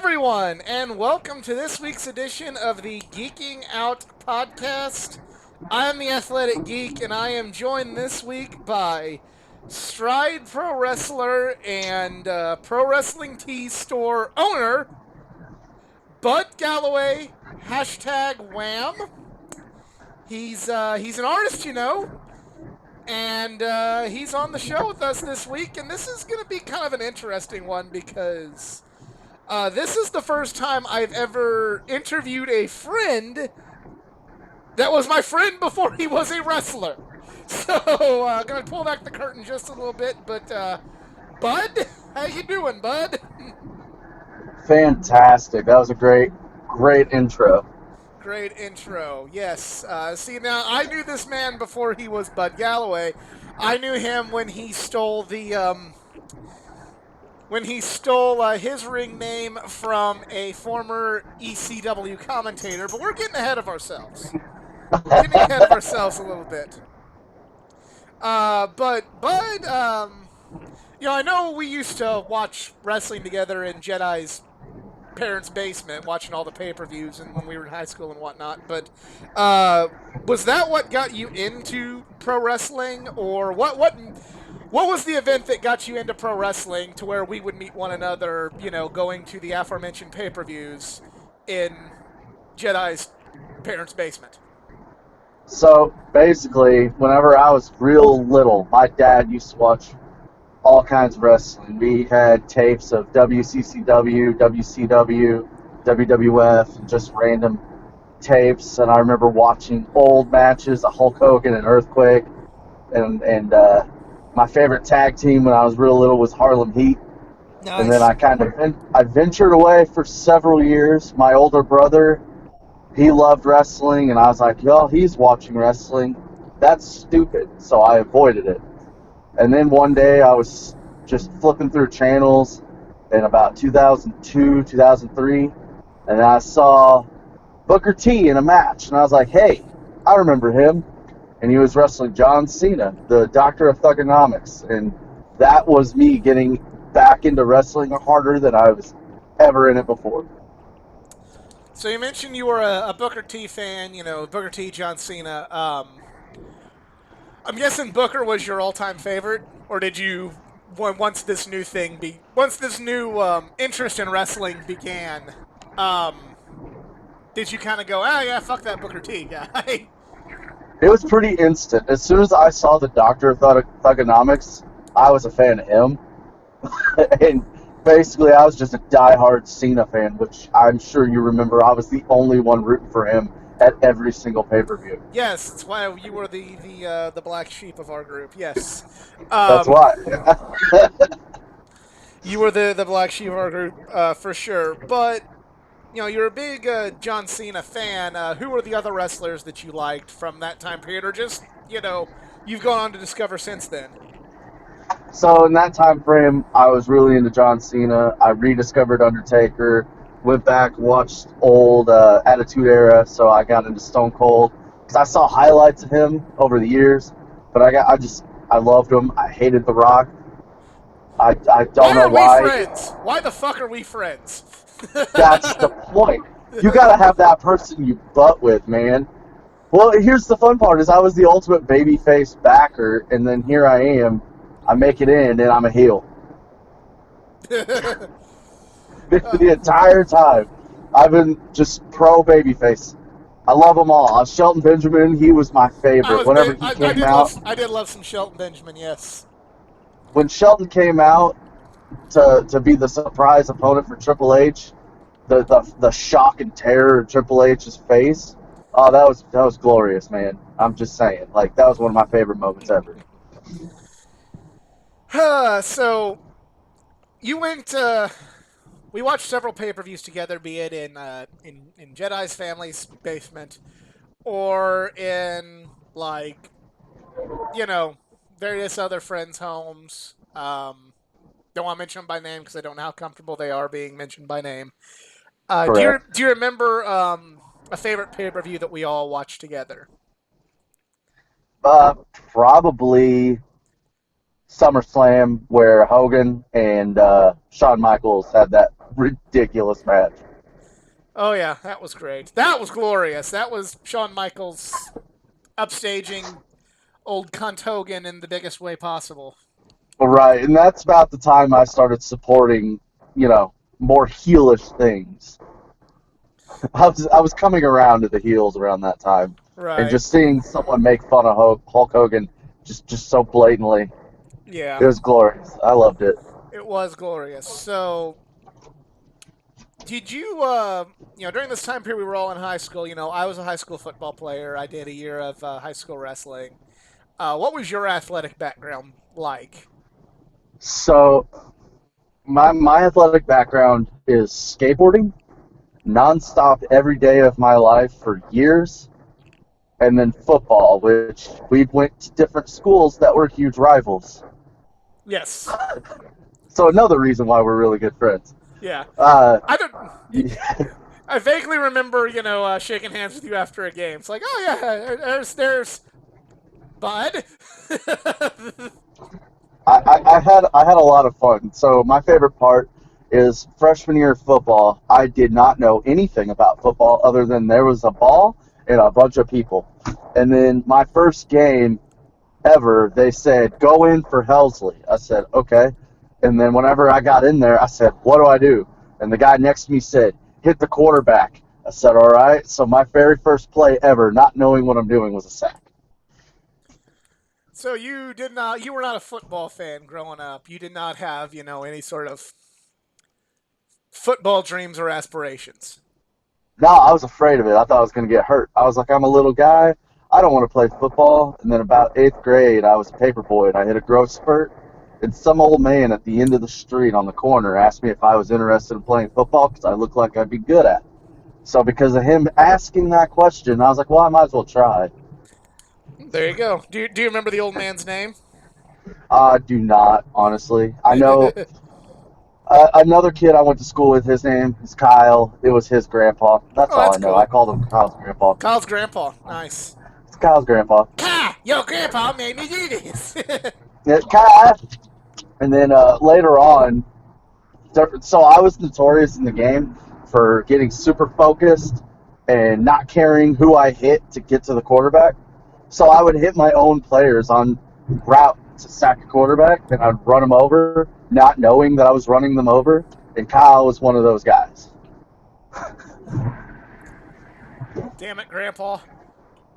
everyone, and welcome to this week's edition of the Geeking Out podcast. I'm the Athletic Geek, and I am joined this week by Stride Pro Wrestler and Pro Wrestling Tees store owner, Bud Galloway, hashtag Wham. He's an artist, and he's on the show with us this week, and this is going to be kind of an interesting one because this is the first time I've ever interviewed a friend that was my friend before he was a wrestler. So, gonna pull back the curtain just a little bit, but Bud, how you doing, Bud? Fantastic. That was a great intro. Great intro. Yes. See, now I knew this man before he was Bud Galloway. I knew him when he stole his ring name from a former ECW commentator, but we're getting ahead of ourselves. Getting ahead of ourselves a little bit. But Bud, I know we used to watch wrestling together in Jedi's parents' basement, watching all the pay-per-views and when we were in high school and whatnot. But was that what got you into pro wrestling, or what was the event that got you into pro wrestling to where we would meet one another, going to the aforementioned pay-per-views in Jedi's parents' basement? So basically, whenever I was real little, my dad used to watch all kinds of wrestling. We had tapes of WCCW, WCW, WWF, and just random tapes. And I remember watching old matches of Hulk Hogan and Earthquake. And my favorite tag team when I was real little was Harlem Heat. Nice. And then I ventured away for several years. My older brother, he loved wrestling, and I was like, yo, he's watching wrestling. That's stupid. So I avoided it. And then one day I was just flipping through channels in about 2002, 2003, and I saw Booker T in a match. And I was like, hey, I remember him. And he was wrestling John Cena, the Doctor of Thugonomics. And that was me getting back into wrestling harder than I was ever in it before. So you mentioned you were a Booker T fan, Booker T, John Cena. I'm guessing Booker was your all-time favorite, or did you, once this new interest in wrestling began, did you kind of go, yeah, fuck that Booker T guy? It was pretty instant. As soon as I saw the Doctor of Thugonomics, I was a fan of him. And basically, I was just a diehard Cena fan, which I'm sure you remember. I was the only one rooting for him at every single pay-per-view. Yes, that's why you were the black sheep of our group. Yes, That's why. you were the black sheep of our group for sure. But you're a big John Cena fan. Who were the other wrestlers that you liked from that time period, or just you've gone on to discover since then? So in that time frame, I was really into John Cena. I rediscovered Undertaker, went back, watched old Attitude Era, so I got into Stone Cold. Because I saw highlights of him over the years, but I loved him. I hated The Rock. I don't know why. Why are we friends? Why the fuck are we friends? That's the point. You gotta have that person you butt with, man. Well, here's the fun part: is I was the ultimate babyface backer, and then here I am. I make it in, and I'm a heel. The entire time, I've been just pro babyface. I love them all. Shelton Benjamin, he was my favorite. Whenever he came out, I did love some Shelton Benjamin. Yes. When Shelton came out to be the surprise opponent for Triple H, the shock and terror of Triple H's face, oh, that was glorious, man. I'm just saying, like, that was one of my favorite moments ever. So you went. We watched several pay-per-views together, be it in Jedi's family's basement, or in various other friends' homes. Don't want to mention them by name because I don't know how comfortable they are being mentioned by name. Do you remember a favorite pay-per-view that we all watched together? Probably SummerSlam, where Hogan and Shawn Michaels had that ridiculous match. Oh yeah, that was great. That was glorious. That was Shawn Michaels upstaging old cunt Hogan in the biggest way possible. Right, and that's about the time I started supporting, more heelish things. I was coming around to the heels around that time, and Right. just seeing someone make fun of Hulk Hogan just so blatantly, Yeah, it was glorious. I loved it. it was glorious. So, did you, during this time period we were all in high school, I was a high school football player. I did a year of high school wrestling. What was your athletic background like? So my athletic background is skateboarding, nonstop every day of my life for years, and then football, which we went to different schools that were huge rivals. Yes. So another reason why we're really good friends. Yeah. Uh, I don't. I vaguely remember, shaking hands with you after a game. It's like, oh yeah, there's Bud. I had a lot of fun. So my favorite part is freshman year of football. I did not know anything about football other than there was a ball and a bunch of people. And then my first game ever, they said, go in for Helsley. I said, okay. And then whenever I got in there, I said, what do I do? And the guy next to me said, hit the quarterback. I said, all right. So my very first play ever, not knowing what I'm doing, was a sack. So you were not a football fan growing up. You did not have, any sort of football dreams or aspirations. No, I was afraid of it. I thought I was going to get hurt. I was like, I'm a little guy. I don't want to play football. And then about eighth grade, I was a paper boy, and I hit a growth spurt. And some old man at the end of the street on the corner asked me if I was interested in playing football because I looked like I'd be good at it. So because of him asking that question, I was like, well, I might as well try. There you go. Do you remember the old man's name? I do not, honestly. I know another kid I went to school with, his name is Kyle. It was his grandpa. That's Oh, all that's I know. I cool. called him Kyle's grandpa. Kyle's grandpa. Nice. It's Kyle's grandpa. Ka! Your grandpa made me do this. Yeah, Kyle. And then later on, so I was notorious in the game for getting super focused and not caring who I hit to get to the quarterback. So I would hit my own players on route to sack a quarterback, and I'd run them over, not knowing that I was running them over. And Kyle was one of those guys. Damn it, grandpa.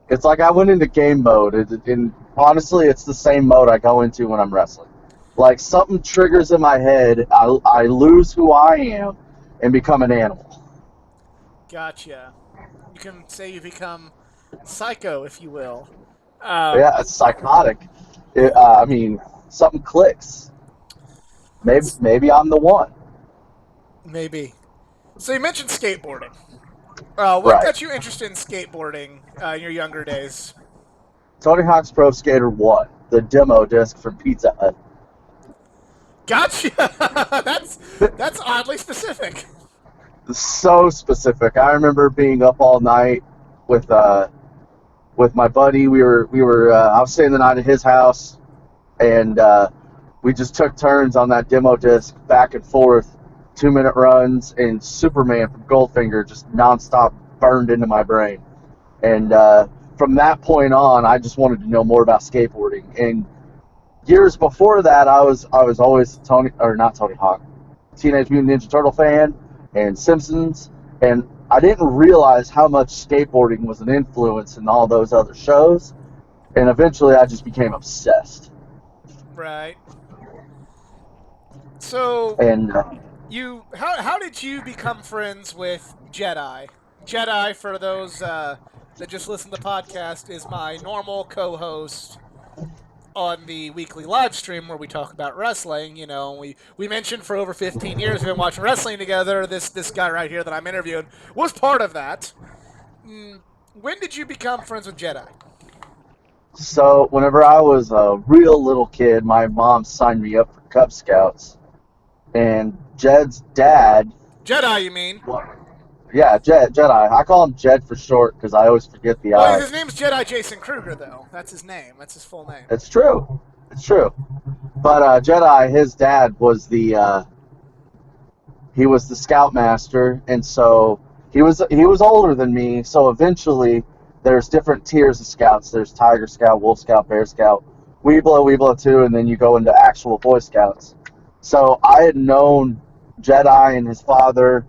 It's like I went into game mode, and honestly, it's the same mode I go into when I'm wrestling. Like something triggers in my head, I lose who I am and become an animal. Gotcha. You can say you become psycho, if you will. Yeah, it's psychotic. I mean, something clicks. Maybe I'm the one. Maybe. So you mentioned skateboarding. What Right. got you interested in skateboarding in your younger days? Tony Hawk's Pro Skater 1, the demo disc from Pizza Hut. Gotcha. that's oddly specific. So specific. I remember being up all night with with my buddy. We were I was staying the night at his house, and we just took turns on that demo disc back and forth, 2 minute runs, and Superman from Goldfinger just nonstop burned into my brain. And from that point on, I just wanted to know more about skateboarding. And years before that, I was always not Tony Hawk, Teenage Mutant Ninja Turtle fan, and Simpsons, and I didn't realize how much skateboarding was an influence in all those other shows. And eventually, I just became obsessed. Right. So And how did you become friends with Jedi? Jedi, for those that just listen to the podcast, is my normal co-host on the weekly live stream where we talk about wrestling. We mentioned for over 15 years we've been watching wrestling together. This guy right here that I'm interviewing was part of that. When did you become friends with Jedi? so, whenever I was a real little kid, my mom signed me up for Cub Scouts, and Jed's dad. Jedi, you mean? Yeah, Jedi. I call him Jed for short because I always forget the Well, I. his name's Jedi Jason Kruger, though. That's his name. That's his full name. It's true. It's true. But Jedi, his dad was the he was the scoutmaster, and so he was older than me. So eventually, there's different tiers of scouts. There's Tiger Scout, Wolf Scout, Bear Scout, Weeblo, Weeblo 2, and then you go into actual Boy Scouts. So I had known Jedi and his father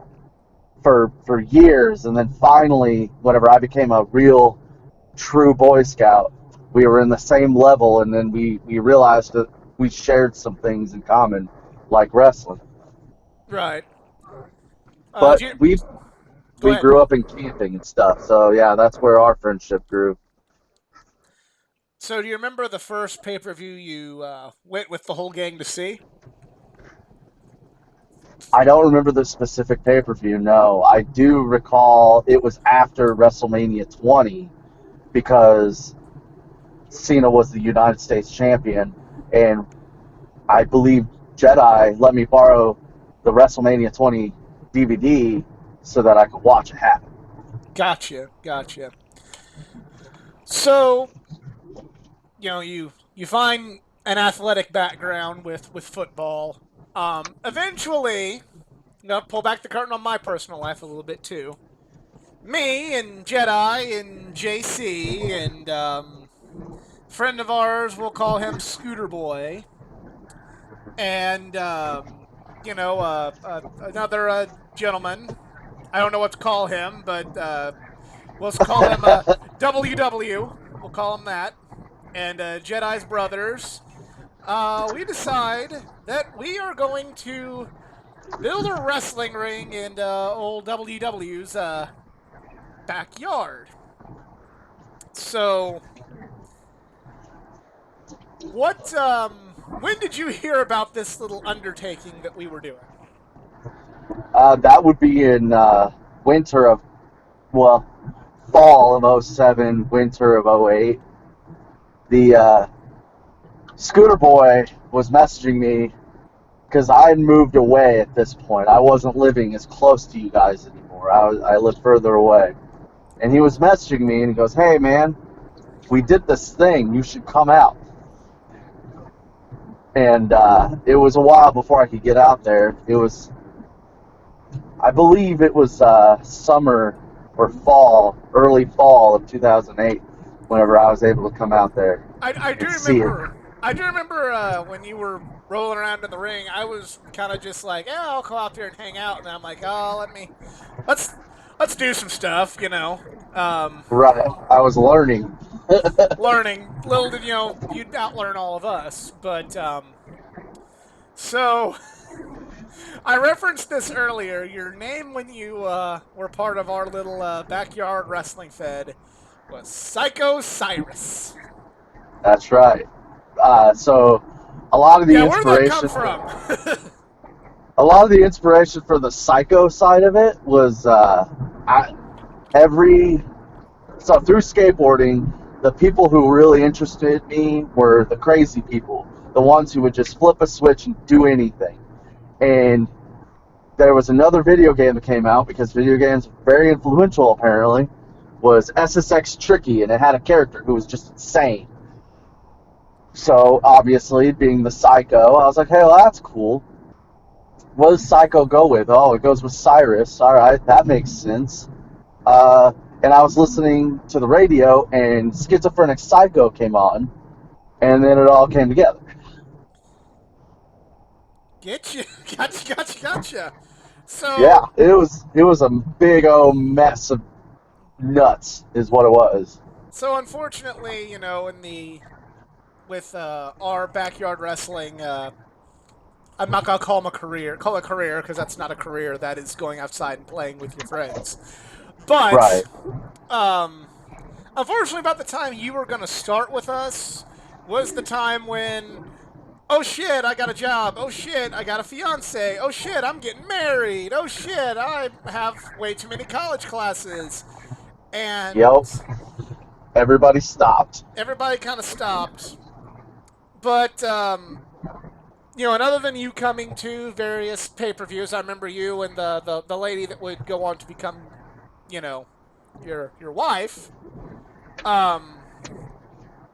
for years, and then finally, whenever I became a real true Boy Scout, we were in the same level, and then we realized that we shared some things in common, like wrestling. Right. But Do you go we ahead? grew up in camping and stuff, so yeah, that's where our friendship grew. So do you remember the first pay per view you went with the whole gang to see? I don't remember the specific pay per view. No, I do recall it was after WrestleMania 20 because Cena was the United States champion, and I believe Jedi let me borrow the WrestleMania 20 DVD so that I could watch it happen. Gotcha, gotcha. So you find an athletic background with football. Eventually, pull back the curtain on my personal life a little bit too. Me and Jedi and JC and friend of ours, we'll call him Scooter Boy, and another gentleman. I don't know what to call him, but we'll call him WW. We'll call him that. And Jedi's brothers. We decide that we are going to build a wrestling ring in old WW's backyard. So, when did you hear about this little undertaking that we were doing? That would be in winter of, well, fall of '07, winter of '08. The Scooter Boy was messaging me because I had moved away at this point. I wasn't living as close to you guys anymore. I lived further away. And he was messaging me and he goes, "Hey, man, we did this thing. You should come out." And it was a while before I could get out there. I believe it was summer or fall, early fall of 2008, whenever I was able to come out there I do and see it. remember. I do remember when you were rolling around in the ring. I was kind of just like, "Yeah, I'll go out there and hang out." And then I'm like, "Oh, let's let's do some stuff." Right. I was learning. Learning. Little did you'd outlearn all of us. But so I referenced this earlier. Your name when you were part of our little backyard wrestling fed was Psycho Cyrus. That's right. So a lot of the Yeah, where'd that come inspiration, from? a lot of the inspiration for the psycho side of it was every so through skateboarding, the people who really interested me were the crazy people, the ones who would just flip a switch and do anything. And there was another video game that came out because video games are very influential apparently, was SSX Tricky, and it had a character who was just insane. So obviously, being the psycho, I was like, "Hey, well, that's cool. What does psycho go with?" "Oh, it goes with Cyrus." "All right, that makes sense." And I was listening to the radio, and Schizophrenic Psycho came on, and then it all came together. Get you, gotcha. Yeah, So, it was a big old mess of nuts, is what it was. unfortunately, in the with our backyard wrestling, I'm not gonna call him a career. Call it a career because that's not a career. That is going outside and playing with your friends. Right. But um, unfortunately, about the time you were gonna start with us was the time when, oh shit, I got a job. Oh shit, I got a fiance. Oh shit, I'm getting married. Oh shit, I have way too many college classes. Yep. And Everybody stopped. everybody kind of stopped. But, and other than you coming to various pay per views, I remember you and the lady that would go on to become, you know, your wife, um,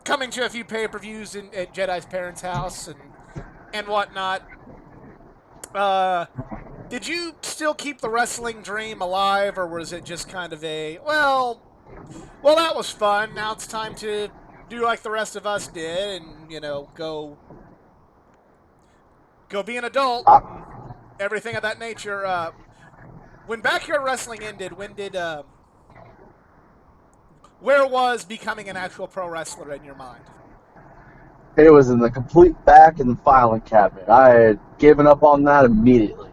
coming to a few pay per views at Jedi's parents' house and whatnot. Uh, Did you still keep the wrestling dream alive, or was it just kind of a well, that was fun. Now it's time to do like the rest of us did, and go be an adult I, and everything of that nature. When backyard wrestling ended, where was becoming an actual pro wrestler in your mind? it was in the complete back in the filing cabinet. I had given up on that immediately.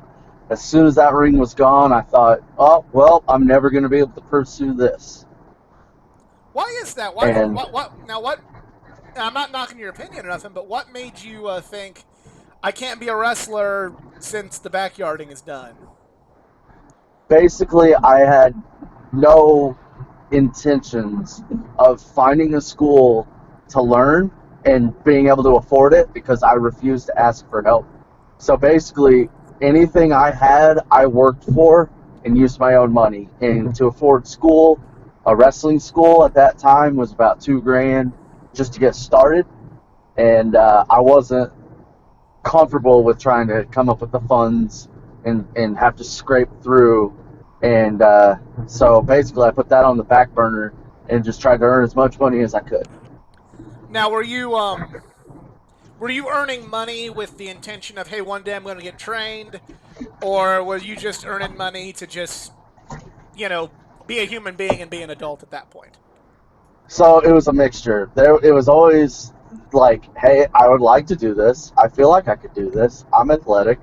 As soon as that ring was gone, I thought, oh, well, I'm never going to be able to pursue this. Why is that? Why did And what now? What? I'm not knocking your opinion or nothing, but what made you think I can't be a wrestler since the backyarding is done? basically, I had no intentions of finding a school to learn and being able to afford it because I refused to ask for help. So basically, anything I had, I worked for and used my own money. And to afford school, a wrestling school at that time was about $2,000 just to get started. And I wasn't comfortable with trying to come up with the funds and have to scrape through. And so basically, I put that on the back burner and just tried to earn as much money as I could. Now, were you earning money with the intention of, hey, one day I'm going to get trained, or were you just earning money to just be a human being and be an adult at that point? So it was a mixture. It was always like, hey, I would like to do this. I feel like I could do this. I'm athletic.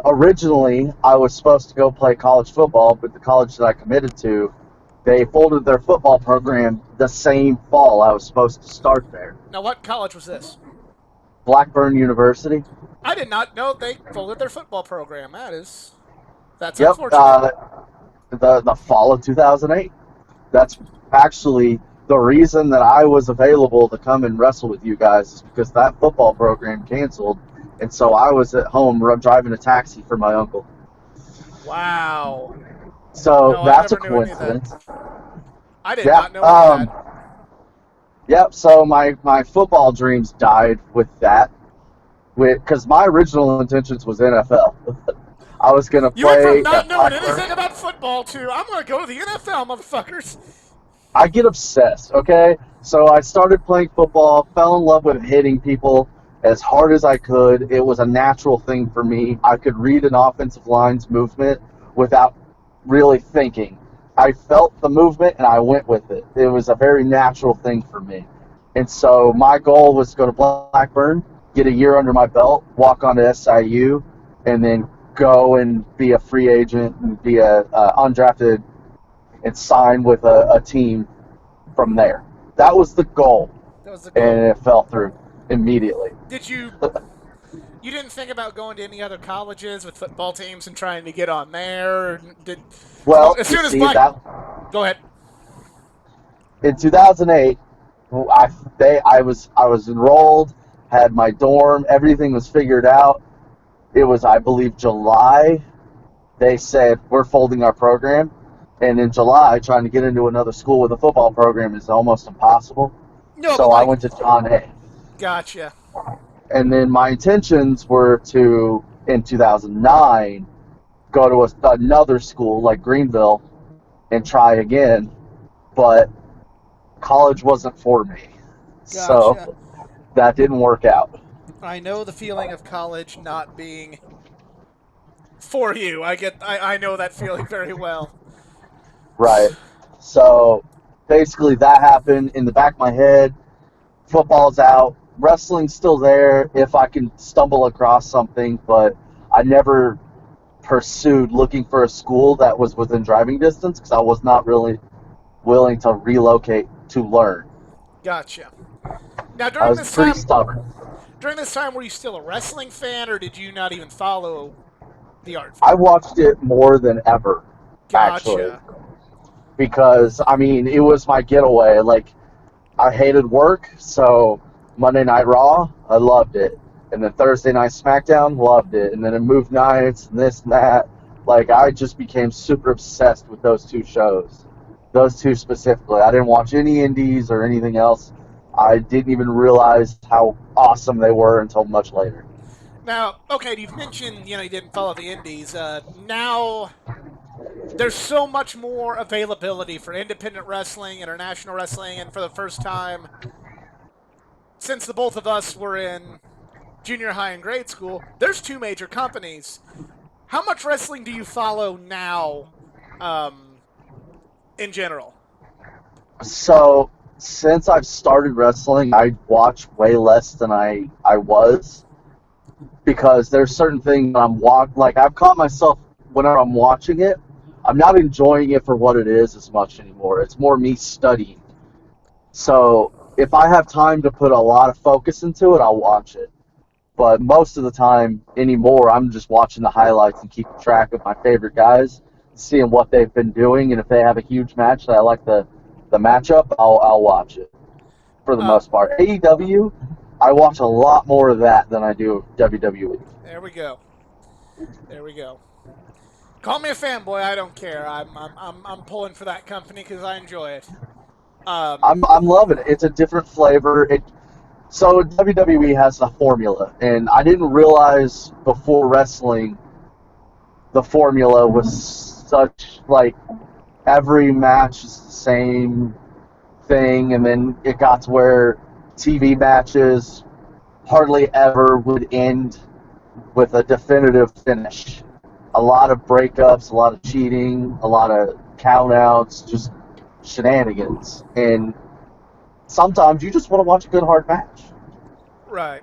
Originally, I was supposed to go play college football, but the college that I committed to, they folded their football program the same fall I was supposed to start there. Now, what college was this? Blackburn University. I did not know they folded their football program. That's Yep. unfortunate. The fall of 2008. That's actually the reason that I was available to come and wrestle with you guys is because that football program canceled, and so I was at home driving a taxi for my uncle. Wow. So No, I that's a never knew any of that. coincidence. I did Yeah. not know any of that. Yep. So my football dreams died with that, because my original intentions was NFL. I was gonna You went from play not at knowing Blackburn. anything about football to I'm going to go to the NFL, motherfuckers. I get obsessed, okay? So I started playing football, fell in love with hitting people as hard as I could. It was a natural thing for me. I could read an offensive line's movement without really thinking. I felt the movement and I went with it. It was a very natural thing for me. And so my goal was to go to Blackburn, get a year under my belt, walk on to SIU, and then go and be a free agent and be a undrafted and sign with a team from there. That was the goal, That was the and goal. it fell through immediately. Did you didn't think about going to any other colleges with football teams and trying to get on there? Did Well, as you soon as see Black that Go ahead. in 2008, I was enrolled, had my dorm, everything was figured out. It was, I believe, July. They said we're folding our program, and in July, trying to get into another school with a football program is almost impossible. No, but So I like went to John A. gotcha. And then my intentions were to, in 2009, go to another school like Greenville and try again, but college wasn't for me. Gotcha. So that didn't work out. I know the feeling of college not being for you. I know that feeling very well. Right. So basically, that happened in the back of my head. Football's out. Wrestling's still there if I can stumble across something, but I never pursued looking for a school that was within driving distance because I was not really willing to relocate to learn. Gotcha. Now I was pretty stubborn. during this time were you still a wrestling fan or did you not even follow the art I form? watched it more than ever, actually, Gotcha. because I mean, it was my getaway. Like, I hated work, so Monday Night Raw, I loved it. And then Thursday Night SmackDown, loved it. And then it moved nights and this and that. Like, I just became super obsessed with those two shows. Those two specifically. I didn't watch any indies or anything else. I didn't even realize how awesome they were until much later. Now, okay, you've mentioned you didn't follow the indies. Now there's so much more availability for independent wrestling, international wrestling, and for the first time since the both of us were in junior high and grade school, there's two major companies. How much wrestling do you follow now, um, in general? So since I've started wrestling, I watch way less than I was because there's certain things like I've caught myself whenever I'm watching it, I'm not enjoying it for what it is as much anymore. It's more me studying. So if I have time to put a lot of focus into it, I'll watch it. But most of the time anymore, I'm just watching the highlights and keeping track of my favorite guys, seeing what they've been doing, and if they have a huge match that I like the matchup, I'll watch it for the Uh, most part. AEW, I watch a lot more of that than I do WWE. there we go. There we go. Call me a fanboy. I don't care. I'm pulling for that company because I enjoy it. Um, I'm loving it. It's a different flavor. So WWE has a formula, and I didn't realize before wrestling the formula was such like every match is the same thing, and then it got to where TV matches hardly ever would end with a definitive finish. A lot of breakups, a lot of cheating, a lot of countouts, just shenanigans. And sometimes you just want to watch a good hard match. right.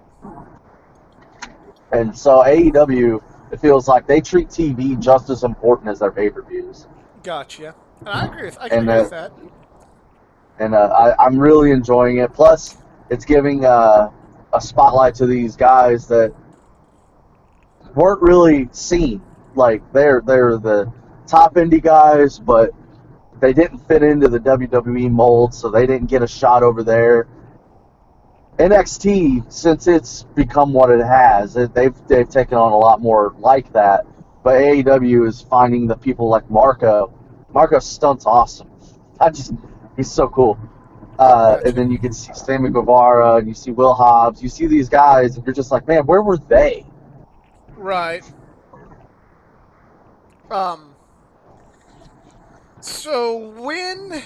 And so AEW, it feels like they treat TV just as important as their pay-per-views. Gotcha. And I agree with. I can And agree with that. I'm really enjoying it. Plus, it's giving a spotlight to these guys that weren't really seen. Like they're the top indie guys, but they didn't fit into the WWE mold, so they didn't get a shot over there. NXT, since it's become what it has, they've taken on a lot more like that. But AEW is finding the people like Marco. Marco Stunt's awesome. He's so cool. And Gotcha. then you can see Sammy Guevara, and you see Will Hobbs. You see these guys, and you're just like, man, where were they? Right. Um. So when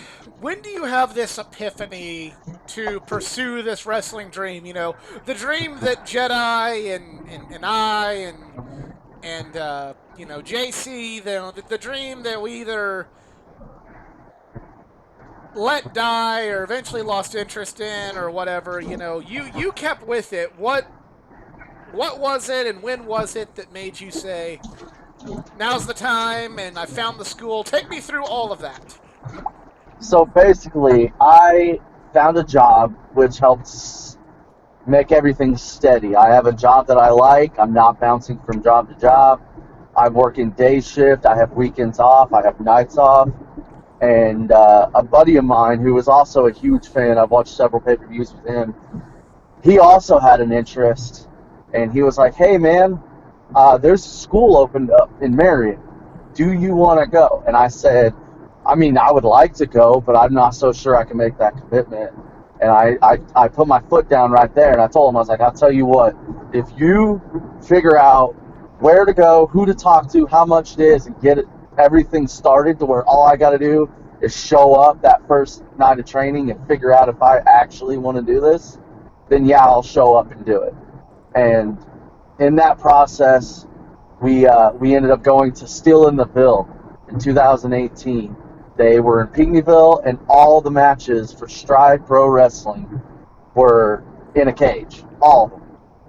do you have this epiphany to pursue this wrestling dream? The dream that Jedi and I and JC, the dream that we either let die or eventually lost interest in or whatever. You kept with it. What was it and when was it that made you say now's the time and I found the school? Take me through all of that. So basically, I found a job which helps make everything steady. I have a job that I like. I'm not bouncing from job to job. I'm working day shift. I have weekends off. I have nights off. And a buddy of mine who was also a huge fan, I've watched several pay-per-views with him, he also had an interest. And he was like, hey, man, there's a school opened up in Marion. Do you want to go? And I said, I mean, I would like to go, but I'm not so sure I can make that commitment. And I put my foot down right there, and I told him, I was like, I'll tell you what, if you figure out where to go, who to talk to, how much it is, and get everything started to where all I got to do is show up that first night of training and figure out if I actually want to do this, then yeah, I'll show up and do it. And in that process, we ended up going to Steel in the Ville in 2018. They were in Pinckneyville, and all the matches for Stride Pro Wrestling were in a cage, all of them.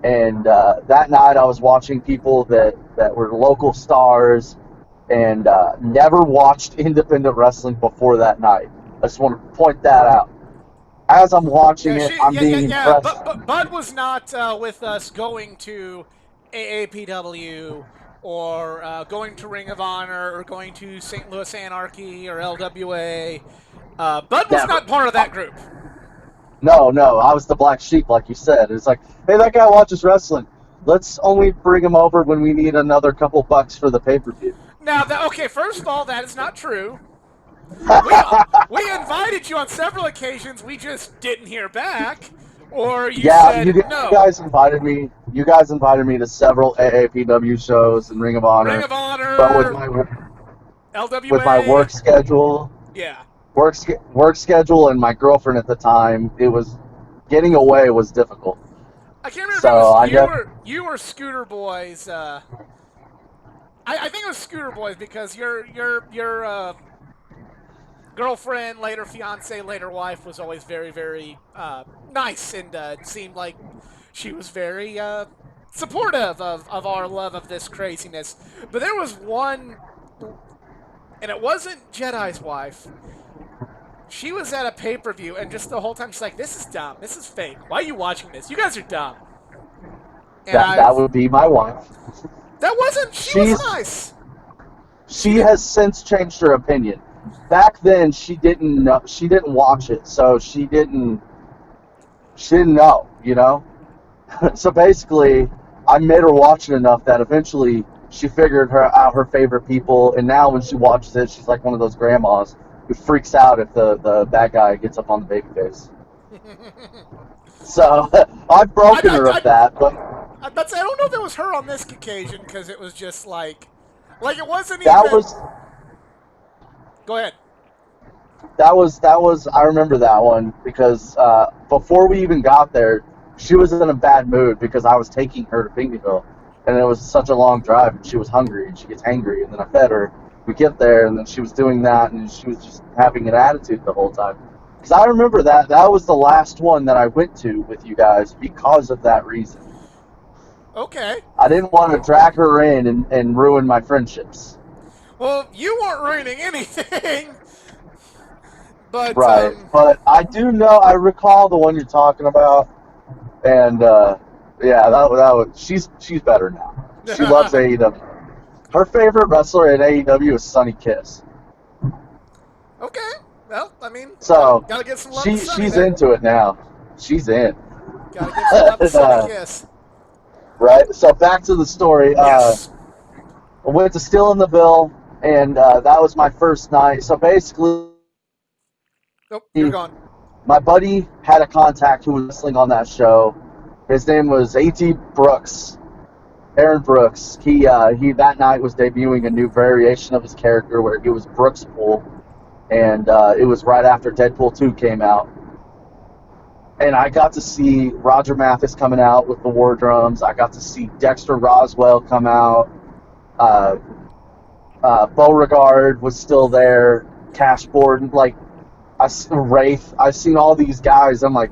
And that night, I was watching people that were local stars and never watched independent wrestling before that night. I just want to point that out. As I'm watching Yeah, it, I'm yeah, being yeah. impressed. But Bud was not with us going to AAPW or going to Ring of Honor or going to St. Louis Anarchy or LWA. Bud was Never. not part of that group. No, I was the black sheep, like you said. It's like, hey, that guy watches wrestling. Let's only bring him over when we need another couple bucks for the pay-per-view. Now, okay, first of all, that is not true. We we invited you on several occasions. We just didn't hear back. or you Yeah, said you no. guys invited me. You guys invited me to several AAPW shows and Ring of Ring Honor, of but Honor, with my LWA. work schedule, Yeah. work schedule, and my girlfriend at the time, it was getting away was difficult. I can't remember if it So was I def you or Scooter Boys. I think it was Scooter Boys because your girlfriend, later fiance, later wife was always very nice and seemed like she was very supportive of our love of this craziness. But there was one, and it wasn't Jedi's wife. She was at a pay per view, and just the whole time she's like, "This is dumb. This is fake. Why are you watching this? You guys are dumb." And that would be my wife. that wasn't. She was She's nice. She she didn't. has since changed her opinion. Back then, she didn't know, she didn't watch it, so she didn't know, you know. So basically, I made her watch it enough that eventually she figured her favorite people, and now when she watches it, she's like one of those grandmas who freaks out if the bad guy gets up on the baby face. So I've I, broken I, her of I, that, but I don't know if it was her on this occasion because it was just like it wasn't that even. was Go ahead. that was I remember that one because before we even got there, she was in a bad mood because I was taking her to Pinckneyville, and it was such a long drive, and she was hungry, and she gets angry, and then I fed her. We get there, and then she was doing that, and she was just having an attitude the whole time. Because I remember that was the last one that I went to with you guys because of that reason. Okay. I didn't want to drag her in and ruin my friendships. Well, you weren't ruining anything, but Right, but I do know I recall the one you're talking about, and yeah, that was she's better now. She loves AEW. Her favorite wrestler in AEW is Sunny Kiss. okay. Well, I mean, So gotta give some love to Sunny she's then. into it now. She's in. Gotta give some love to Sunny Kiss. Right. So back to the story. Yes. I went to Still in the Bill, and that was my first night. So basically, Nope, you're gone. my buddy had a contact who was wrestling on that show. His name was A.T. Brooks, Aaron Brooks. He that night was debuting a new variation of his character where he was Brooks Pool, and it was right after Deadpool 2 came out. And I got to see Roger Mathis coming out with the War Drums. I got to see Dexter Roswell come out. Uh, Beauregard was still there. Cashboard, like Wraith. I've seen all these guys. I'm like,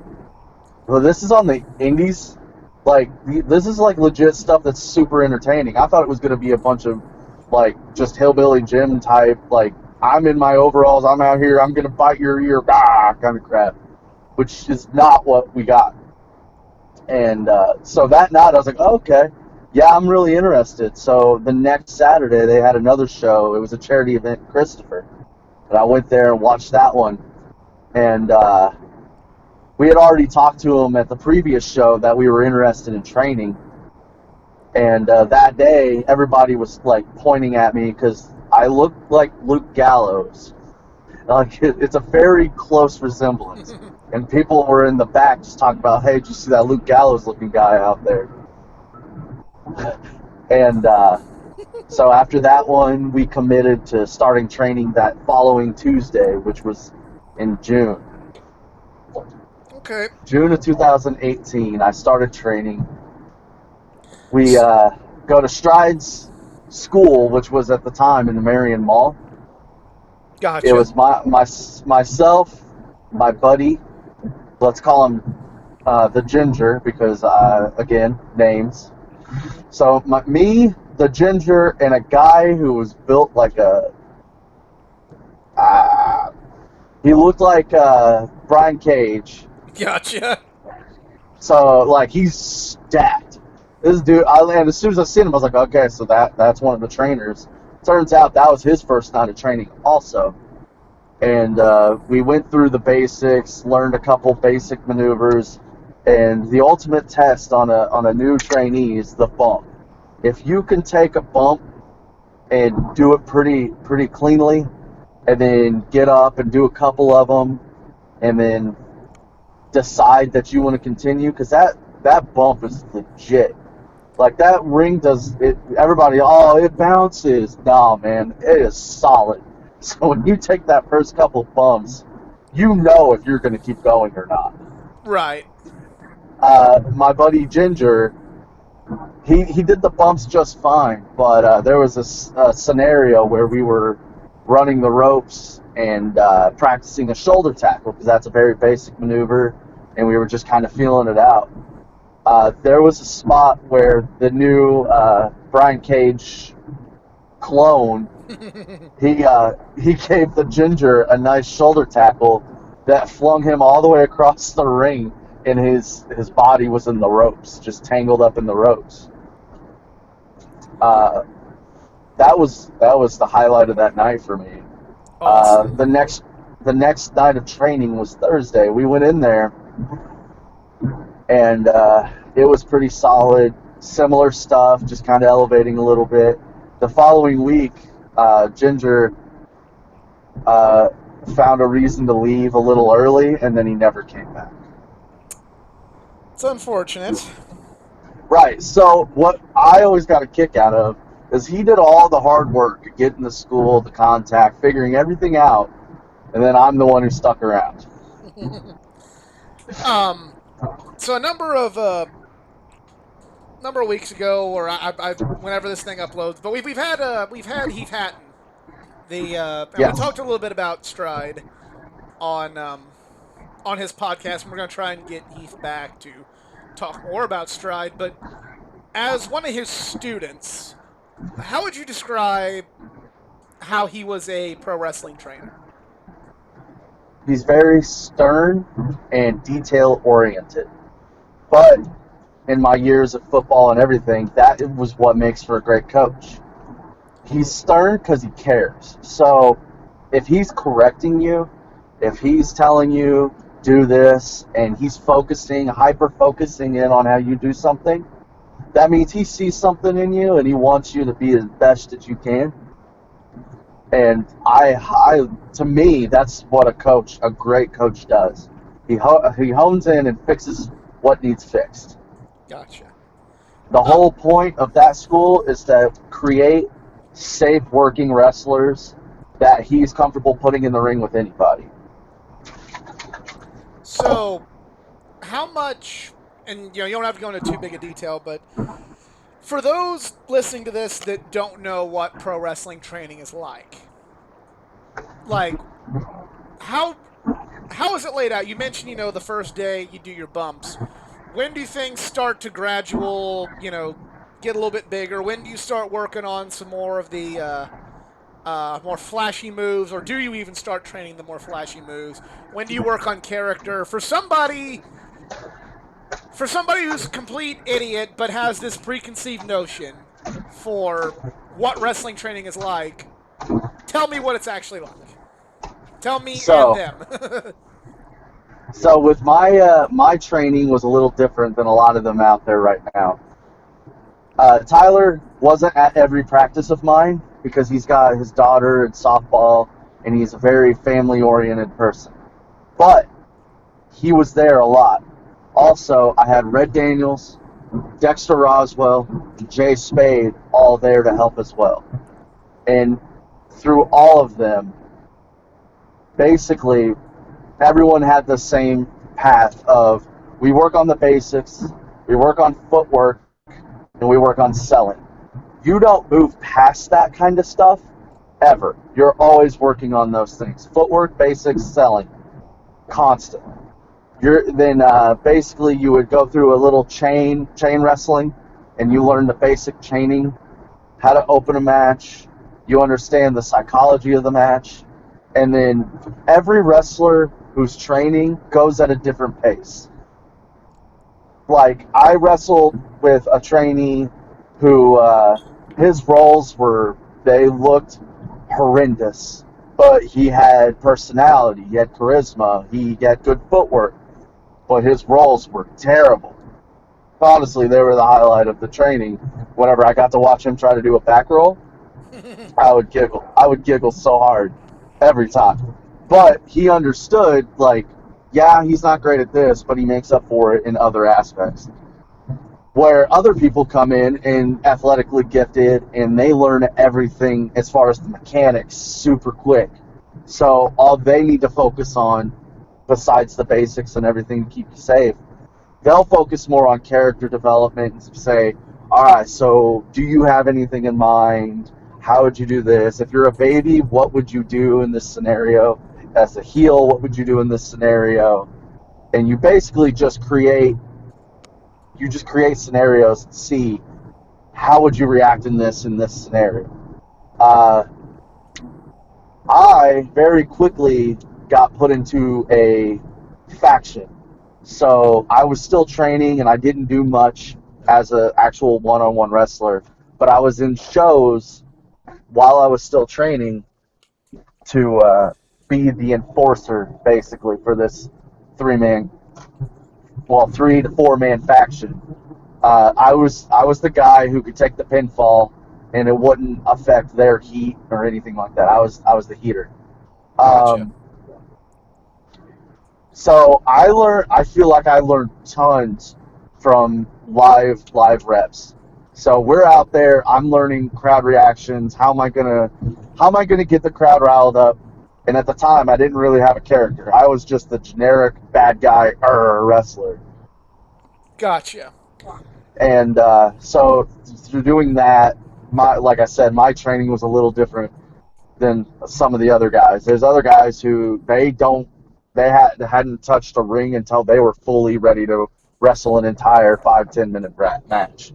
well, this is on the Indies. Like, this is like legit stuff that's super entertaining. I thought it was going to be a bunch of like just hillbilly Jim type. Like, I'm in my overalls. I'm out here. I'm going to bite your ear. Kind of crap. Which is not what we got. And so that night I was like, oh, okay, yeah, I'm really interested. So the next Saturday they had another show. It was a charity event in Christopher. And I went there and watched that one. And we had already talked to him at the previous show that we were interested in training. And that day everybody was like pointing at me because I looked like Luke Gallows. Like it's a very close resemblance. And people were in the back just talking about, hey, did you see that Luke Gallows looking guy out there? And so after that one, we committed to starting training that following Tuesday, which was in June. Okay. June of 2018, I started training. We go to Stride's school, which was at the time in the Marion Mall. It Gotcha. was myself, my buddy, let's call him the Ginger, because again, names. So me, the Ginger, and a guy who was built like he looked like Brian Cage. Gotcha. So like he's stacked. This dude, and as soon as I seen him, I was like, okay, so that's one of the trainers. Turns out that was his first night of training also. And we went through the basics, learned a couple basic maneuvers, and the ultimate test on a new trainee is the bump. If you can take a bump and do it pretty cleanly, and then get up and do a couple of them, and then decide that you want to continue, because that bump is legit. Like, that ring does it. Everybody, oh, it bounces. Nah, man, it is solid. So when you take that first couple bumps, you know if you're going to keep going or not. Right. My buddy Ginger, he did the bumps just fine, but there was a scenario where we were running the ropes and practicing a shoulder tackle, because that's a very basic maneuver, and we were just kind of feeling it out. There was a spot where the new Brian Cage clone, he gave the Ginger a nice shoulder tackle that flung him all the way across the ring, and his body was in the ropes, just tangled up in the ropes. That was the highlight of that night for me. Awesome. The next night of training was Thursday. We went in there, and it was pretty solid. Similar stuff, just kind of elevating a little bit. The following week, Ginger found a reason to leave a little early, and then he never came back. It's unfortunate. Right, so what I always got a kick out of is he did all the hard work, getting to school, the contact, figuring everything out, and then I'm the one who stuck around. So a number of weeks ago, or whenever this thing uploads, but we've had Heath Hatton, and we Yes. talked a little bit about Stride on his podcast, and we're going to try and get Heath back to talk more about Stride. But as one of his students, how would you describe how he was a pro wrestling trainer? He's very stern and detail oriented. But in my years of football and everything, that was what makes for a great coach. He's stern because he cares. So if he's correcting you, if he's telling you do this, and he's hyper focusing in on how you do something, that means he sees something in you and he wants you to be as best that you can. And to me, that's what a great coach does. He hones in and fixes what needs fixed. Gotcha. The whole point of that school is to create safe working wrestlers that he's comfortable putting in the ring with anybody. So, how much, and you don't have to go into too big a detail, but for those listening to this that don't know what pro wrestling training is like how is it laid out? You mentioned, the first day you do your bumps. When do things start to gradual, get a little bit bigger? When do you start working on some more of the more flashy moves, or do you even start training the more flashy moves? When do you work on character? For somebody who's a complete idiot but has this preconceived notion for what wrestling training is like, tell me what it's actually like. Tell me and them. So with my training was a little different than a lot of them out there right now. Tyler wasn't at every practice of mine because he's got his daughter in softball, and he's a very family-oriented person. But he was there a lot. Also, I had Red Daniels, Dexter Roswell, and Jay Spade all there to help as well. And through all of them, basically, everyone had the same path of, we work on the basics, we work on footwork, and we work on selling. You don't move past that kind of stuff ever. You're always working on those things. Footwork, basics, selling, constantly. Basically you would go through a little chain wrestling, and you learn the basic chaining, how to open a match. You understand the psychology of the match, and then every wrestler who's training goes at a different pace. Like, I wrestled with a trainee who his rolls they looked horrendous, but he had personality, he had charisma, he had good footwork, but his rolls were terrible. Honestly, they were the highlight of the training. Whenever I got to watch him try to do a back roll, I would giggle. I would giggle so hard every time. But he understood, like, yeah, he's not great at this, but he makes up for it in other aspects. Where other people come in and athletically gifted and they learn everything as far as the mechanics super quick. So all they need to focus on, besides the basics and everything to keep you safe, they'll focus more on character development and say, all right, so do you have anything in mind? How would you do this? If you're a baby, what would you do in this scenario? As a heel, what would you do in this scenario? And you just create scenarios and see how would you react in this scenario. Uh, I very quickly got put into a faction. So I was still training and I didn't do much as an actual one-on-one wrestler, but I was in shows while I was still training to be the enforcer basically for this three-man, well, 3 to 4 man faction. I was the guy who could take the pinfall and it wouldn't affect their heat or anything like that. I was the heater. Gotcha. Um, So I feel like I learned tons from live reps. So we're out there. I'm learning crowd reactions. How am I gonna get the crowd riled up? And at the time, I didn't really have a character. I was just the generic bad guy wrestler. Gotcha. And so through doing that, like I said, my training was a little different than some of the other guys. There's other guys who they hadn't touched a ring until they were fully ready to wrestle an entire 5-10 minute match.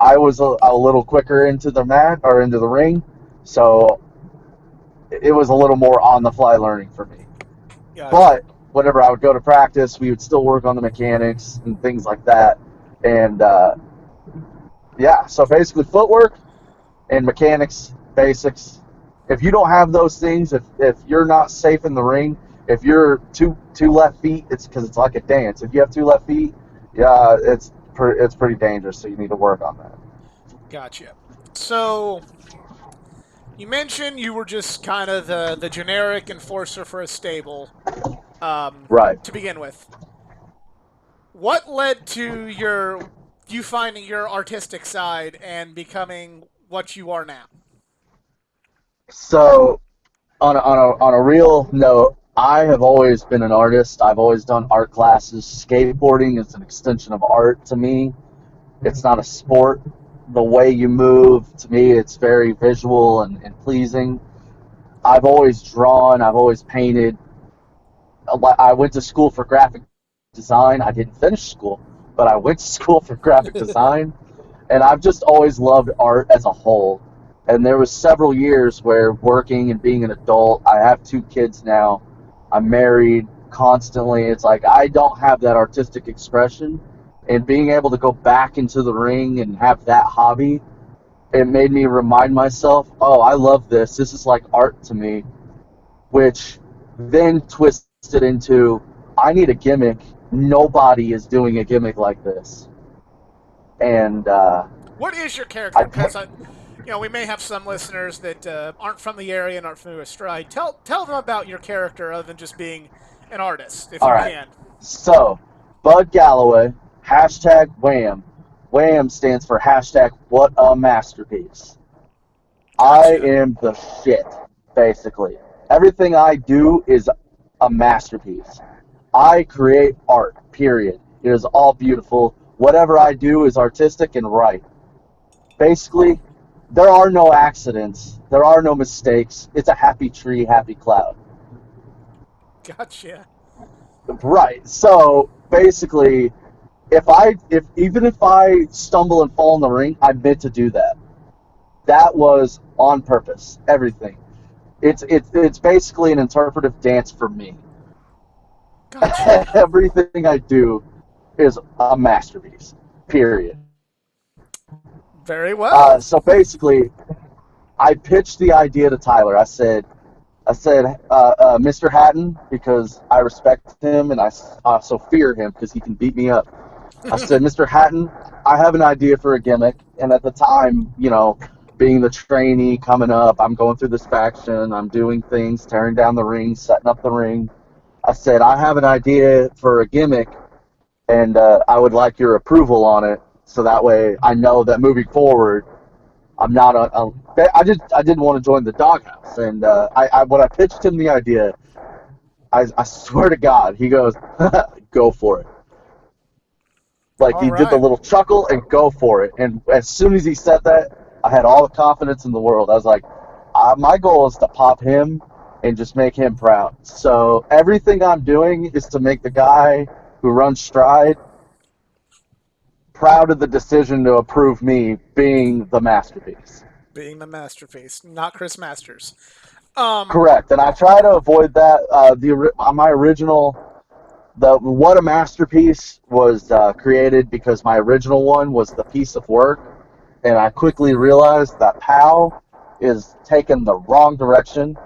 I was a little quicker into the mat or into the ring, so it was a little more on the fly learning for me. Gotcha. But whenever I would go to practice, we would still work on the mechanics and things like that. And yeah, so basically footwork and mechanics, basics. If you don't have those things, if you're not safe in the ring, if you're two left feet, it's because it's like a dance. If you have 2 left feet, yeah, it's pretty dangerous. So you need to work on that. Gotcha. So you mentioned you were just kind of the generic enforcer for a stable Right. to begin with. What led to you finding your artistic side and becoming what you are now? So on a real note, I have always been an artist. I've always done art classes. Skateboarding is an extension of art to me. It's not a sport. The way you move, to me, it's very visual and pleasing. I've always drawn, I've always painted. I went to school for graphic design. I didn't finish school, but I went to school for graphic design, and I've just always loved art as a whole. And there was several years where working and being an adult, I have 2 kids now. I'm married constantly. It's like I don't have that artistic expression, and being able to go back into the ring and have that hobby, it made me remind myself, oh, I love this. This is like art to me, which then twisted into I need a gimmick. Nobody is doing a gimmick like this. And What is your character? I, Because we may have some listeners that aren't from the area and aren't familiar with Stride. Tell them about your character other than just being an artist, if all you right. can. So, Bud Galloway, hashtag Wham. Wham stands for hashtag what a masterpiece. I Gotcha. am the shit, basically. Everything I do is a masterpiece. I create art, period. It is all beautiful. Whatever I do is artistic and right. Basically, there are no accidents. There are no mistakes. It's a happy tree, happy cloud. Gotcha. Right. So basically, if even if I stumble and fall in the ring, I meant to do that. That was on purpose. Everything. It's basically an interpretive dance for me. Gotcha. Everything I do is a masterpiece. Period. Very well. So basically, I pitched the idea to Tyler. I said, Mr. Hatton, because I respect him and I also fear him because he can beat me up. I said, Mr. Hatton, I have an idea for a gimmick. And at the time, being the trainee coming up, I'm going through this faction, I'm doing things, tearing down the ring, setting up the ring. I said, I have an idea for a gimmick, and I would like your approval on it, so that way I know that moving forward, I'm not I didn't want to join the doghouse, and when I pitched him the idea, I swear to God, he goes, go for it. Like All he did the right. little chuckle and go for it. And as soon as he said that, I had all the confidence in the world. I was like, my goal is to pop him and just make him proud. So everything I'm doing is to make the guy who runs Stride proud of the decision to approve me being the masterpiece. Being the masterpiece, not Chris Masters. Um, Correct. And I try to avoid that. My original the What a Masterpiece was created because my original one was the piece of work, and I quickly realized that POW is taken the wrong direction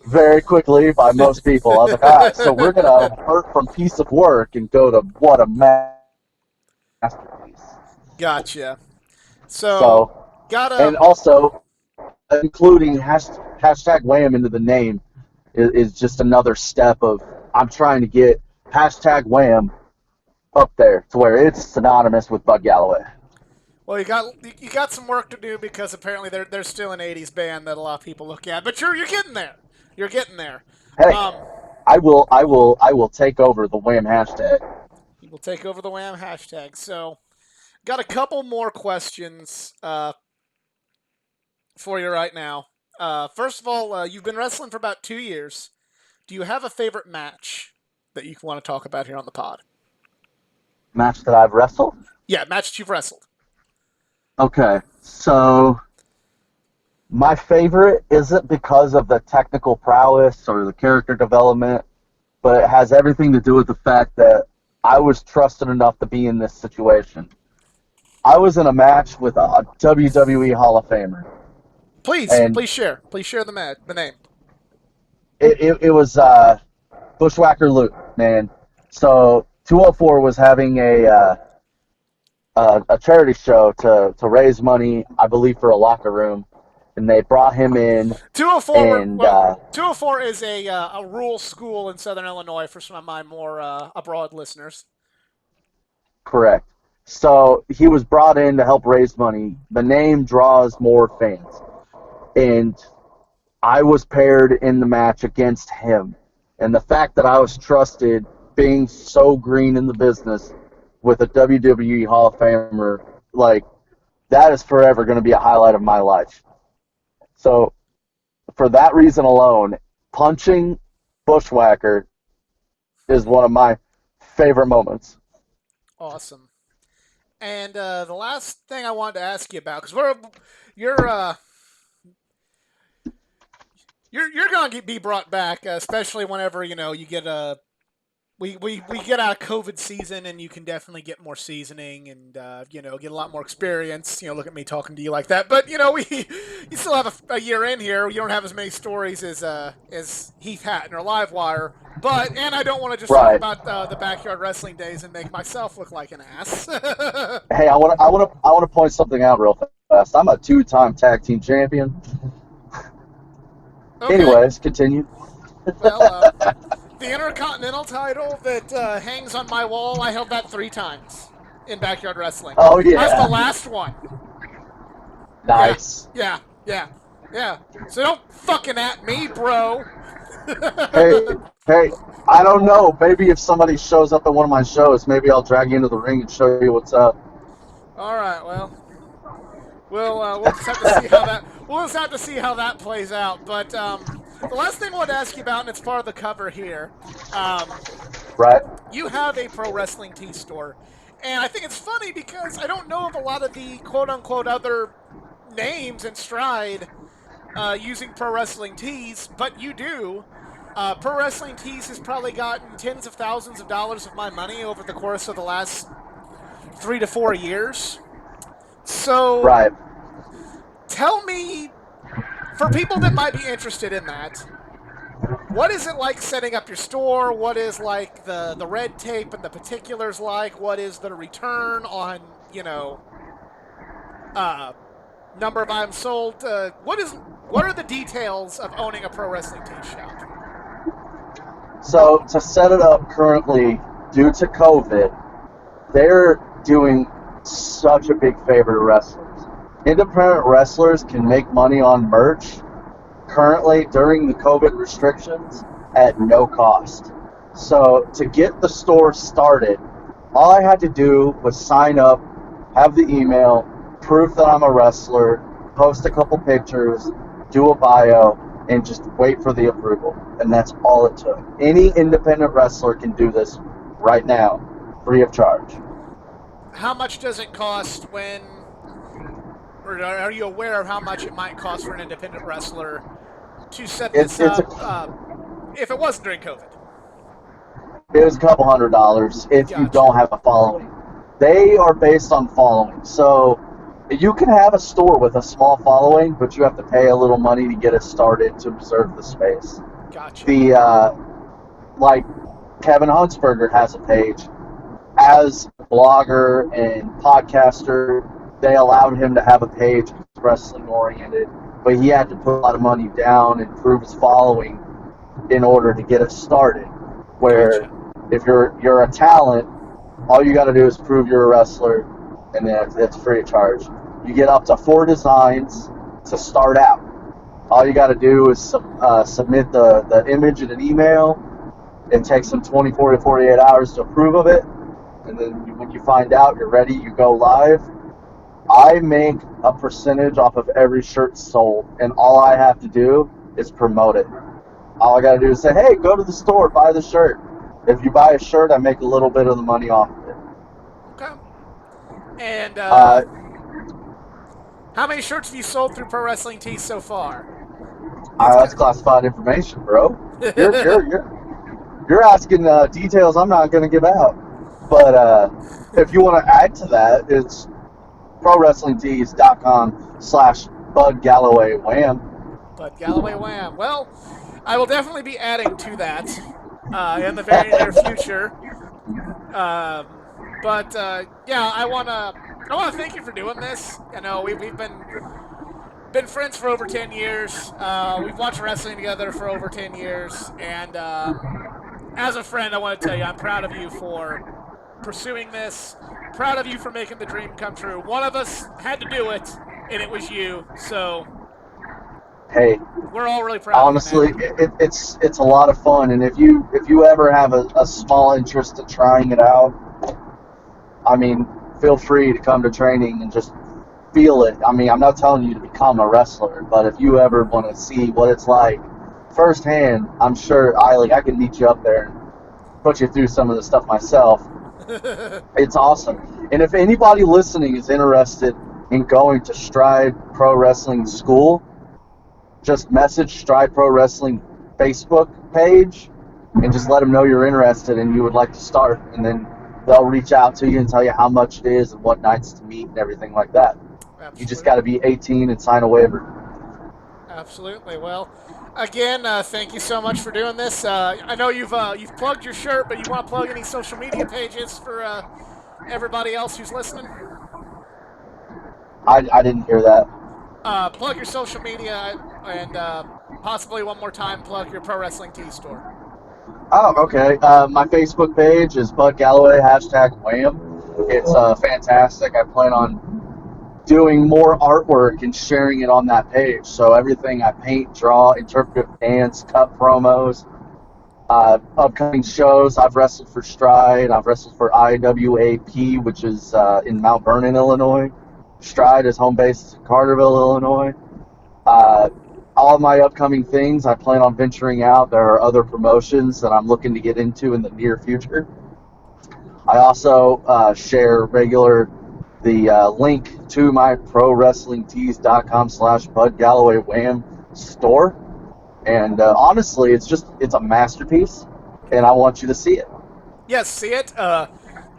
very quickly by most people. I was like, all right, so we're gonna avert from piece of work and go to what a masterpiece. gotcha. So, So, got and also including hashtag Wham into the name is just another step of I'm trying to get hashtag Wham up there to where it's synonymous with Bud Galloway. well, you got some work to do because apparently they're still an '80s band that a lot of people look at. But you're getting there. You're getting there. Hey, Um, I will take over the Wham hashtag. you will take over the Wham hashtag. So, got a couple more questions for you right now. First of all, you've been wrestling for about 2 years. Do you have a favorite match that you want to talk about here on the pod? Match that I've wrestled. Yeah, match that you've wrestled. Okay, so my favorite isn't because of the technical prowess or the character development, but it has everything to do with the fact that I was trusted enough to be in this situation. I was in a match with a WWE Hall of Famer, Please, and please share the name. it was Bushwhacker Luke, man. So 204 was having a charity show to raise money, I believe, for a locker room, and they brought him in, 204. and Well, 204 is a rural school in Southern Illinois for some of my more abroad listeners. correct. So he was brought in to help raise money. The name draws more fans, and I was paired in the match against him. And the fact that I was trusted, being so green in the business with a WWE Hall of Famer, like, that is forever going to be a highlight of my life. So, for that reason alone, punching Bushwhacker is one of my favorite moments. Awesome. And the last thing I wanted to ask you about, because you're you're gonna be brought back, especially whenever you get a we get out of COVID season, and you can definitely get more seasoning and get a lot more experience. Look at me talking to you like that, but we you still have a year in here. You don't have as many stories as Heath Hatton or Livewire, and I don't want to just talk Right. about the backyard wrestling days and make myself look like an ass. Hey, I want to point something out real fast. I'm a two-time tag team champion. Okay, Anyways, continue. well, the Intercontinental title that hangs on my wall, I held that 3 times in backyard wrestling. Oh I was the yeah, last one. Yeah, nice. yeah, yeah, yeah. So don't fucking at me, bro. Hey, hey, I don't know. Maybe if somebody shows up at one of my shows, maybe I'll drag you into the ring and show you what's up. All right, well, we'll just have to see how that plays out. But the last thing I wanted to ask you about, and it's part of the cover here, Right? you have a pro wrestling tee store, and I think it's funny because I don't know of a lot of the quote unquote other names in Stride using pro wrestling tees, but you do. Pro wrestling tees has probably gotten tens of thousands of dollars of my money over the course of the last 3 to 4 years. So Right. tell me, for people that might be interested in that, what is it like setting up your store? What is like the red tape and the particulars like? What is the return on uh, number of items sold? What are the details of owning a pro wrestling tee shop? So to set it up currently, due to COVID, they're doing such a big favor to wrestlers. Independent wrestlers can make money on merch currently during the COVID restrictions at no cost. So to get the store started, all I had to do was sign up, have the email, proof that I'm a wrestler, post a couple pictures, do a bio, and just wait for the approval. And that's all it took. Any independent wrestler can do this right now, free of charge. How much does it cost when, or are you aware of how much it might cost for an independent wrestler to set It's this it's up a if it wasn't during COVID? It was a couple $100 if you don't Gotcha. have a following. They are based on following. So you can have a store with a small following, but you have to pay a little money to get it started to reserve the space. Gotcha. The like Kevin Huntsberger has a page. As a blogger and podcaster, they allowed him to have a page wrestling oriented, but he had to put a lot of money down and prove his following in order to get it started. Where Gotcha. if you're a talent, all you got to do is prove you're a wrestler, and then it's free of charge. You get up to 4 designs to start out. All you got to do is submit the image in an email. It takes them 24 to 48 hours to approve of it, and then when you find out you're ready, you go live. I make a percentage off of every shirt sold, and all I have to do is promote it. All I got to do is say, hey, go to the store, buy the shirt. If you buy a shirt, I make a little bit of the money off of it. Okay. And Uh, how many shirts have you sold through Pro Wrestling Tees so far? It's that's classified information, bro. You're got. you're you're asking details I'm not going to give out. But if you want to add to that, it's prowrestlingtees.com/Bud Galloway Wham. But Galloway Wham. Well, I will definitely be adding to that in the very near future. But yeah, I wanna thank you for doing this. You know, we've been friends for over 10 years. We've watched wrestling together for over 10 years, and as a friend, I want to tell you I'm proud of you for pursuing this. Proud of you for making the dream come true. One of us had to do it, and it was you. So Hey, we're all really proud of you, honestly, man. it's a lot of fun, and if you ever have a small interest in trying it out, I mean, feel free to come to training and just feel it. I mean, I'm not telling you to become a wrestler, but if you ever want to see what it's like firsthand, I'm sure I can meet you up there and put you through some of the stuff myself. It's awesome. And if anybody listening is interested in going to Stride Pro Wrestling School, just message Stride Pro Wrestling Facebook page and just let them know you're interested and you would like to start. And then they'll reach out to you and tell you how much it is and what nights to meet and everything like that. You just got to Absolutely. be 18 and sign a waiver. Absolutely. Well, again, thank you so much for doing this. I know you've plugged your shirt, but you want to plug any social media pages for everybody else who's listening? I didn't hear that. Plug your social media and possibly one more time plug your Pro Wrestling Tee store. Oh, okay. My Facebook page is Bud Galloway, #Wham. It's fantastic. I plan on doing more artwork and sharing it on that page. So everything I paint, draw, interpret, dance, cut promos, upcoming shows. I've wrestled for Stride. I've wrestled for IWAP, which is in Mount Vernon, Illinois. Stride is home base in Carterville, Illinois. Uh, all of my upcoming things, I plan on venturing out. There are other promotions that I'm looking to get into in the near future. I also share regular the link to my prowrestlingtees.com/Bud Galloway Wham store. And honestly, it's a masterpiece, and I want you to see it. Yes, see it.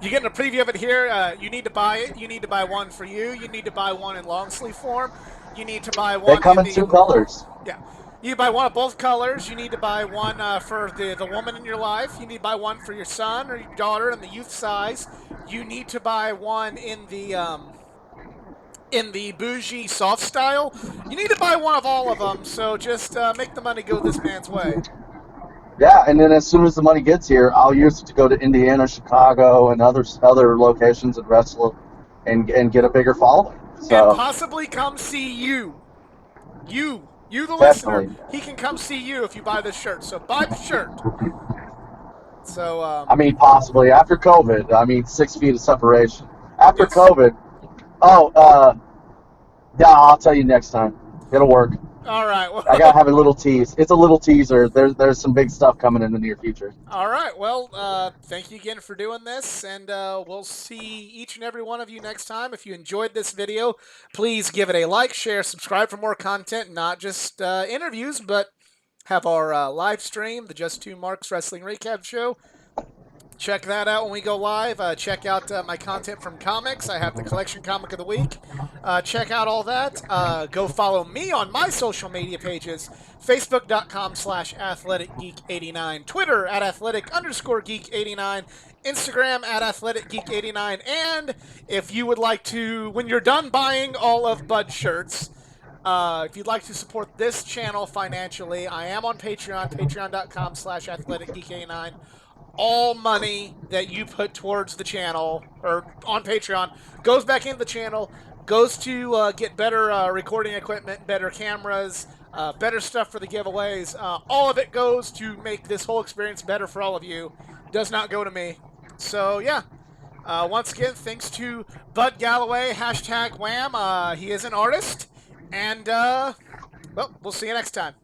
You getting a preview of it here. You need to buy it. You need to buy one for you. You need to buy one in long sleeve form. You need to buy They one come in in the two colors. yeah. You buy one of both colors. You need to buy one for the woman in your life. You need to buy one for your son or your daughter in the youth size. You need to buy one in the bougie soft style. You need to buy one of all of them. So just make the money go this man's way. Yeah, and then as soon as the money gets here, I'll use it to go to Indiana, Chicago, and other locations and wrestle, and get a bigger following. And So possibly come see you. You, the listener. definitely, He can come see you if you buy this shirt. So buy the shirt. So, I mean, possibly after COVID. I mean, 6 feet of separation after yes. COVID. Oh, yeah, I'll tell you next time. It'll work. All right. I gotta Well, have a little tease. It's a little teaser. There's some big stuff coming in the near future. all right. Well, thank you again for doing this, and we'll see each and every one of you next time. If you enjoyed this video, please give it a like, share, subscribe for more content, not just interviews, but have our live stream, the Just Two Marks Wrestling Recap Show. Check that out when we go live. Check out my content from comics. I have the collection comic of the week. Check out all that. Go follow me on my social media pages, facebook.com/athleticgeek89, Twitter @athletic_geek89, Instagram @athleticgeek89. And if you would like to, when you're done buying all of Bud's shirts, if you'd like to support this channel financially, I am on Patreon, patreon.com/athleticgeek89. All money that you put towards the channel or on Patreon goes back into the channel, goes to get better recording equipment, better cameras, better stuff for the giveaways. All of it goes to make this whole experience better for all of you. Does not go to me. So, yeah. Once again, thanks to Bud Galloway, #Wham. He is an artist. And, well, we'll see you next time.